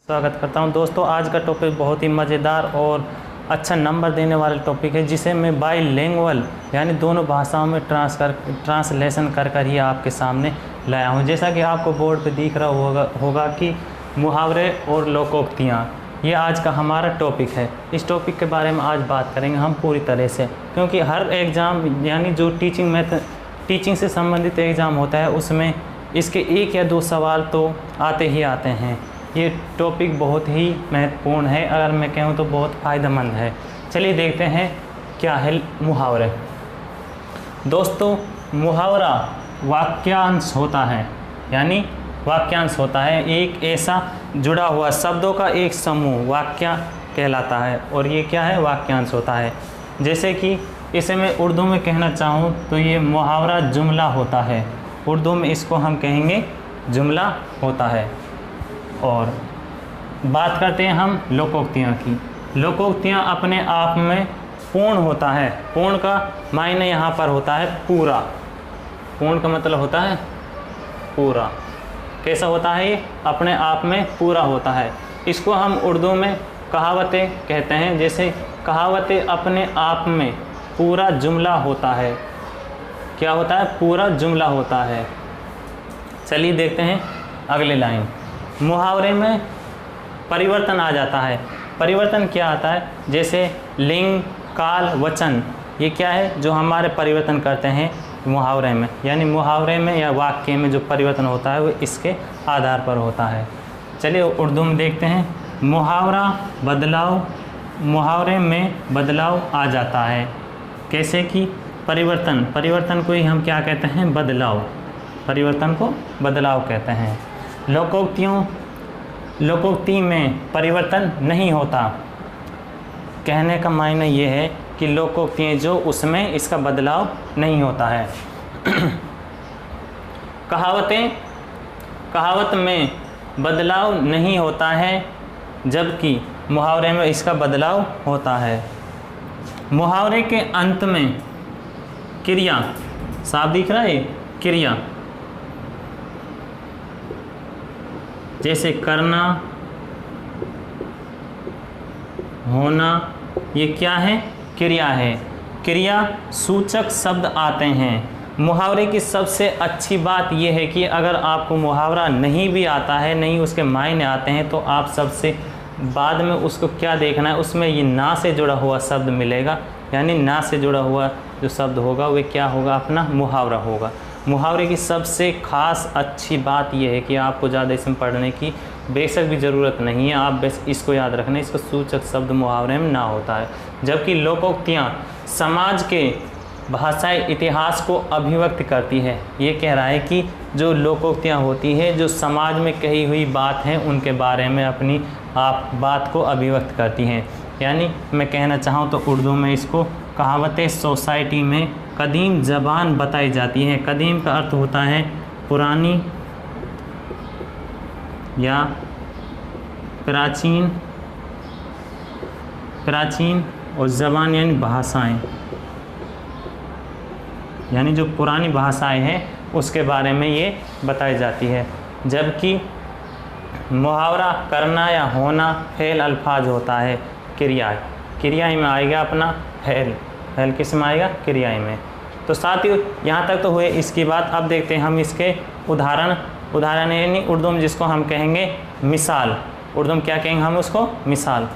स्वागत करता हूं दोस्तों। आज का टॉपिक बहुत ही मज़ेदार और अच्छा नंबर देने वाला टॉपिक है, जिसे मैं बाईलिंगुअल यानी दोनों भाषाओं में ट्रांसलेशन कर ही आपके सामने लाया हूं। जैसा कि आपको बोर्ड पे दिख रहा होगा कि मुहावरे और लोकोक्तियाँ, ये आज का हमारा टॉपिक है। इस टॉपिक के बारे में आज बात करेंगे हम पूरी तरह से, क्योंकि हर एग्ज़ाम यानी जो टीचिंग से संबंधित एग्ज़ाम होता है उसमें इसके एक या दो सवाल तो आते ही आते हैं। ये टॉपिक बहुत ही महत्वपूर्ण है, अगर मैं कहूँ तो बहुत फ़ायदेमंद है। चलिए देखते हैं क्या है मुहावरे। दोस्तों, मुहावरा वाक्यांश होता है, यानी वाक्यांश होता है एक ऐसा जुड़ा हुआ शब्दों का एक समूह वाक्य कहलाता है, और ये क्या है, वाक्यांश होता है। जैसे कि इसे मैं उर्दू में कहना चाहूँ तो ये मुहावरा जुमला होता है। उर्दू में इसको हम कहेंगे जुमला होता है। और बात करते हैं हम लोकोक्तियाँ की। लोकोक्तियाँ अपने आप में पूर्ण होता है। पूर्ण का मायने यहाँ पर होता है पूरा। पूर्ण का मतलब होता है पूरा। कैसा होता है ये? अपने आप में पूरा होता है। इसको हम उर्दू में कहावतें कहते हैं। जैसे कहावतें अपने आप में पूरा जुमला होता है। क्या होता है? पूरा जुमला होता है। चलिए देखते हैं अगली लाइन। मुहावरे में परिवर्तन आ जाता है। परिवर्तन क्या आता है? जैसे लिंग, काल, वचन, ये क्या है जो हमारे परिवर्तन करते हैं मुहावरे में। यानी मुहावरे में या वाक्य में जो परिवर्तन होता है वो इसके आधार पर होता है। चलिए उर्दू में देखते हैं। मुहावरा बदलाव, मुहावरे में बदलाव आ जाता है। कैसे कि परिवर्तन को ही हम क्या कहते हैं? बदलाव। परिवर्तन को बदलाव कहते हैं। लोकोक्ति में परिवर्तन नहीं होता। कहने का मायने ये है कि लोकोक्तियाँ जो उसमें इसका बदलाव नहीं होता है। कहावत में बदलाव नहीं होता है, जबकि मुहावरे में इसका बदलाव होता है। मुहावरे के अंत में क्रिया, साफ दिख रहा है, क्रिया जैसे करना, होना, ये क्या है? क्रिया है। क्रिया सूचक शब्द आते हैं। मुहावरे की सबसे अच्छी बात यह है कि अगर आपको मुहावरा नहीं भी आता है, नहीं उसके मायने आते हैं, तो आप सबसे बाद में उसको क्या देखना है, उसमें ये ना से जुड़ा हुआ शब्द मिलेगा। यानी ना से जुड़ा हुआ जो शब्द होगा वह क्या होगा? अपना मुहावरा होगा। मुहावरे की सबसे ख़ास अच्छी बात यह है कि आपको ज़्यादा इसमें पढ़ने की बेशक भी ज़रूरत नहीं है। आप बस इसको याद रखना, इसका सूचक शब्द मुहावरे में ना होता है। जबकि लोकोक्तियाँ समाज के भाषाई इतिहास को अभिव्यक्त करती है। ये कह रहा है कि जो लोकोक्तियाँ होती है, जो समाज में कही हुई बात हैं उनके बारे में अपनी आप बात को अभिव्यक्त करती हैं। यानी मैं कहना चाहूँ तो उर्दू में इसको कहावतें सोसाइटी में कदीम ज़बान बताई जाती हैं। कदीम का अर्थ होता है पुरानी या प्राचीन, और ज़बान यानी भाषाएं, यानी जो पुरानी भाषाएं हैं उसके बारे में ये बताई जाती है। जबकि मुहावरा करना या होना फेल अल्फाज होता है। क्रियाएं में आएगा अपना फेल किस में आएगा? क्रियाएं में। तो साथ ही यहाँ तक तो हुए इसकी बात। अब देखते हैं हम इसके उदाहरण यानी उर्दू में जिसको हम कहेंगे मिसाल। उर्दू में क्या कहेंगे हम उसको? मिसाल।